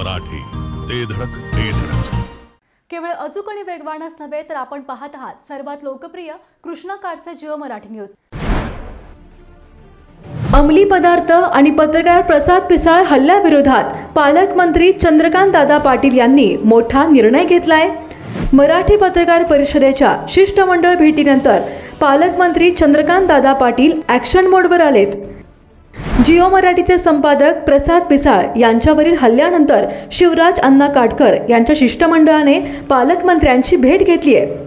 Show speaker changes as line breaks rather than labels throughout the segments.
मराठी, ते धडक ते धडक।
केवळ अचूक आणि वेगवानच नव्हे तर आपण पाहत आहात सर्वात लोकप्रिय कृष्णा काडसे जिओ मराठी न्यूज। अंमली पदार्थ आणि पत्रकार प्रसाद पिसाळ हल्ल्याविरोधात पालकमंत्री चंद्रकांत दादा पाटील यांनी मोठा निर्णय घेतलाय। मराठी पत्रकार परिषदेच्या शिष्टमंडळ भेटीनंतर पालकमंत्री चंद्रकांत दादा पाटील ॲक्शन मोडवर आलेत। जिओ मराठीचे संपादक प्रसाद पिसाळ यांच्यावरील हल्ल्यानंतर शिवराज अण्णा काटकर यांच्या शिष्टमंडळाने पालकमंत्र्यांची भेट घेतली आहे।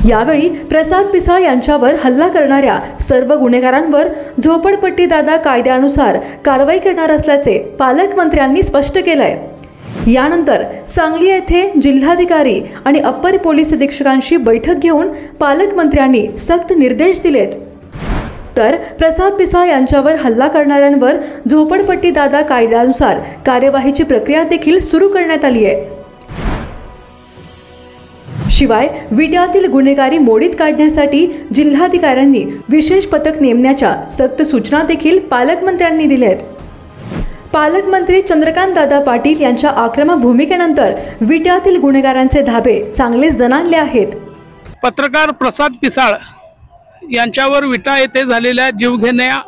यावेळी प्रसाद पिसाळ यांच्यावर हल्ला करणाऱ्या सर्व गुन्हेगारांवर झोपडपट्टी दादा कायद्यानुसार कारवाई करणार असल्याचे पालकमंत्र्यांनी स्पष्ट केलंय। यानंतर सांगली येथे जिल्हाधिकारी आणि अप्पर पोलीस अधीक्षकांशी बैठक घेऊन पालकमंत्र्यांनी सक्त निर्देश दिलेत। तर प्रसाद पिसाळ यांच्यावर हल्ला करणाऱ्यांवर झोपडपट्टी दादा कायद्यानुसार कार्यवाहीची प्रक्रिया देखील सुरू करण्यात आली आहे। शिवाय विट्यातील गुन्हेगारी मोडीत काढण्यासाठी जिल्हाधिकाऱ्यांनी विशेष पथक नेमण्याच्या सक्त सूचना देखील पालकमंत्र्यांनी दिल्या आहेत। पालकमंत्री चंद्रकांत दादा पाटील यांच्या आक्रमक भूमिकेनंतर विट्यातील गुन्हेगारांचे धाबे चांगलेच दणाणले आहेत।
पत्रकार प्रसाद पिसाळ यांच्यावर विटा येथे झालेल्या जीवघेण्या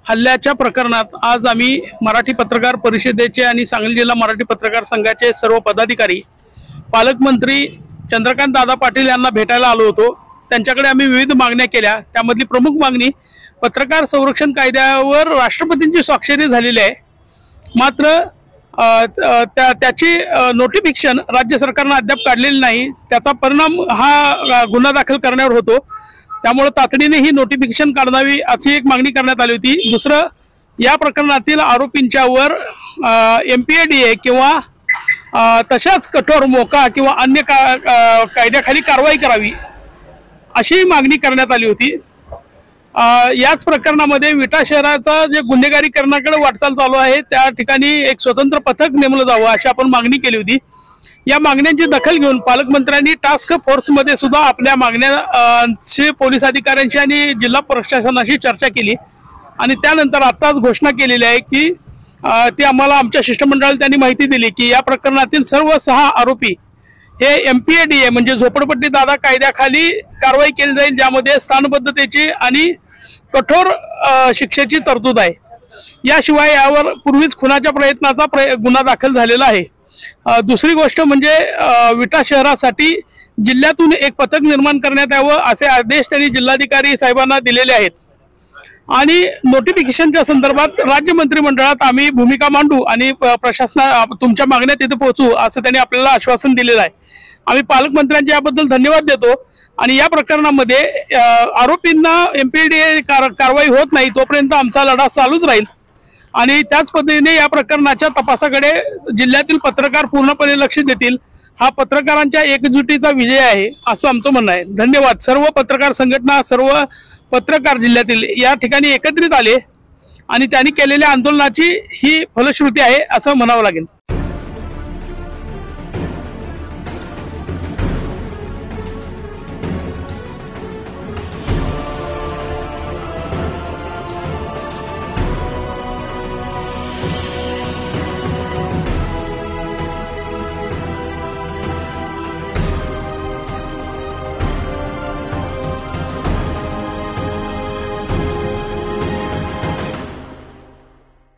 हल्ल्याच्या प्रकरणात आज आम्ही मराठी पत्रकार परिषदेचे आणि सांगली जिल्हा मराठी पत्रकार संघाचे सर्व पदाधिकारी पालकमंत्री चंद्रकांत दादा पाटील यांना भेटायला आलो होतो। त्यांच्याकडे आम्ही विविध मागण्या केल्या। त्यामधली प्रमुख मागणी पत्रकार संरक्षण कायद्यावर राष्ट्रपतींची स्वाक्षरी झालेली आहे, मात्र त्याची नोटिफिकेशन राज्य सरकारने अद्याप काढलेली नाही। त्याचा परिणाम हा गुन्हा दाखल करण्यावर होतो, त्यामुळे तातडीने ही नोटिफिकेशन काढावी अशी एक मागणी करण्यात आली होती। दुसरं, या प्रकरणातील आरोपींच्यावर MPADA किंवा तशाच कठोर मोका किंवा अन्य कायद्याखाली कारवाई करावी अशी मागणी करण्यात आली होती। याच प्रकरणामध्ये विटा शहराचा जे गुन्हेगारीकरणाकडे वाटचाल चालू आहे त्या ठिकाणी एक स्वतंत्र पथक नेमलं जावं अशी आपण मागणी केली होती। या मागण्यांची दखल घेऊन पालकमंत्र्यांनी टास्क फोर्समध्ये सुद्धा आपल्या मागण्यांशी पोलीस अधिकाऱ्यांशी आणि जिल्हा प्रशासनाशी चर्चा केली आणि त्यानंतर आत्ताच घोषणा केलेली आहे की ती आम्हाला आमच्या शिष्टमंडळाला त्यांनी माहिती दिली की या प्रकरणातील सर्व 6 आरोपी हे MPADA म्हणजे झोपडपट्टी दादा कायद्याखाली कारवाई केली जाईल, ज्यामध्ये स्थानबद्धतेची आणि कठोर शिक्षेची तरतूद आहे। याशिवाय यावर पूर्वीच खुनाच्या प्रयत्नाचा गुन्हा दाखल झालेला आहे। दुसरी गोष्ट म्हणजे विटा शहरासाठी जिल्ह्यातून एक पथक निर्माण करण्यात यावं असे आदेश त्यांनी जिल्हाधिकारी साहेबांना दिलेले आहेत आणि नोटिफिकेशनच्या संदर्भात राज्य मंत्रिमंडळात आम्ही भूमिका मांडू आणि प्रशासना तुमच्या मागण्या तिथे पोहोचू असं त्यांनी आपल्याला आश्वासन दिलेलं आहे। आम्ही पालकमंत्र्यांचे याबद्दल धन्यवाद देतो आणि या प्रकरणामध्ये आरोपींना MPADA कारवाई होत नाही तोपर्यंत आमचा लढा चालूच राहील आणि त्याच पद्धतीने या प्रकरणाच्या तपासाकडे जिल्ह्यातील पत्रकार पूर्णपणे लक्ष देतील। हा पत्रकारांच्या एकजुटीचा विजय आहे असं आमचं म्हणणं आहे। धन्यवाद। सर्व पत्रकार संघटना, सर्व पत्रकार जिल्ह्यातील या ठिकाणी एकत्रित आले आणि त्यांनी केलेल्या आंदोलनाची ही फलश्रुती आहे असं म्हणावं लागेल।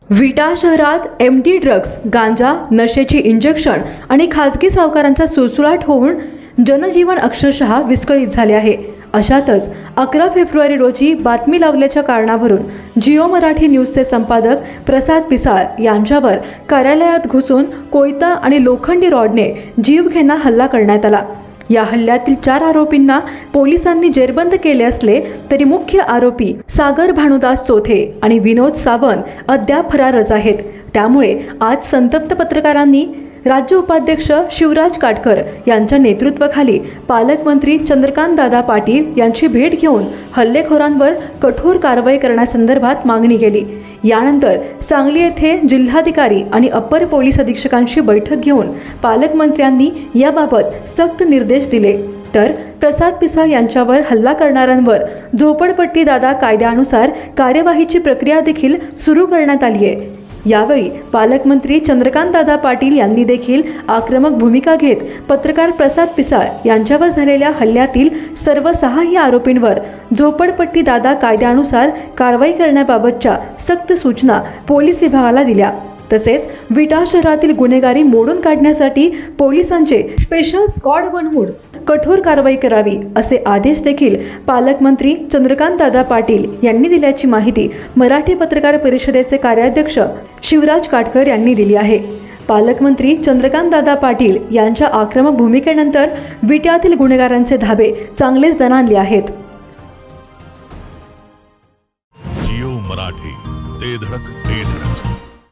विटा शहरात MD ड्रग्ज, गांजा, नशेची इंजेक्शन आणि खासगी सावकारांचा सुळसुळाट होऊन जनजीवन अक्षरशः विस्कळीत झाले आहे। अशातच 11 फेब्रुवारी रोजी बातमी लावल्याच्या कारणावरून जिओ मराठी न्यूजचे संपादक प्रसाद पिसाळ यांच्यावर कार्यालयात घुसून कोयता आणि लोखंडी रॉडने जीवघेणा हल्ला करण्यात आला। या हल्ल्यातील 4 आरोपींना पोलिसांनी जेरबंद केले असले तरी मुख्य आरोपी सागर भानुदास चोथे आणि विनोद सावंत अद्याप फरारच आहेत। त्यामुळे आज संतप्त पत्रकारांनी राज्य उपाध्यक्ष शिवराज काटकर यांच्या नेतृत्वाखाली पालकमंत्री चंद्रकांत दादा पाटील यांची भेट घेऊन हल्लेखोरांवर कठोर कारवाई करण्यासंदर्भात मागणी केली। यानंतर सांगली येथे जिल्हाधिकारी आणि अप्पर पोलीस अधीक्षकांशी बैठक घेऊन पालकमंत्र्यांनी याबाबत सक्त निर्देश दिले। तर प्रसाद पिसाळ यांच्यावर हल्ला करणाऱ्यांवर झोपडपट्टी दादा कायद्यानुसार कार्यवाहीची प्रक्रिया देखील सुरू करण्यात आली आहे। यावेळी पालकमंत्री चंद्रकांतदादा पाटील यांनी देखील आक्रमक भूमिका घेत पत्रकार प्रसाद पिसाळ यांच्यावर झालेल्या हल्ल्यातील सर्व 6 आरोपींवर झोपडपट्टी दादा कायद्यानुसार कारवाई करण्याबाबतच्या सक्त सूचना पोलीस विभागाला दिल्या। तसेच विटा शहरातील गुन्हेगारी मोडून काढण्यासाठी पोलिसांचे स्पेशल स्क्वॉड बनवून कठोर कारवाई करावी असे आदेश देखील पालकमंत्री चंद्रकांतदादा पाटील यांनी दिल्याची माहिती मराठी पत्रकार परिषदेचे कार्याध्यक्ष शिवराज काटकर यांनी दिली आहे। पालकमंत्री चंद्रकांतदादा पाटील यांच्या आक्रमक भूमिकेनंतर विट्यातील गुन्हेगारांचे धाबे चांगलेच दणाणले आहेत।
जिओ मराठी ते धडक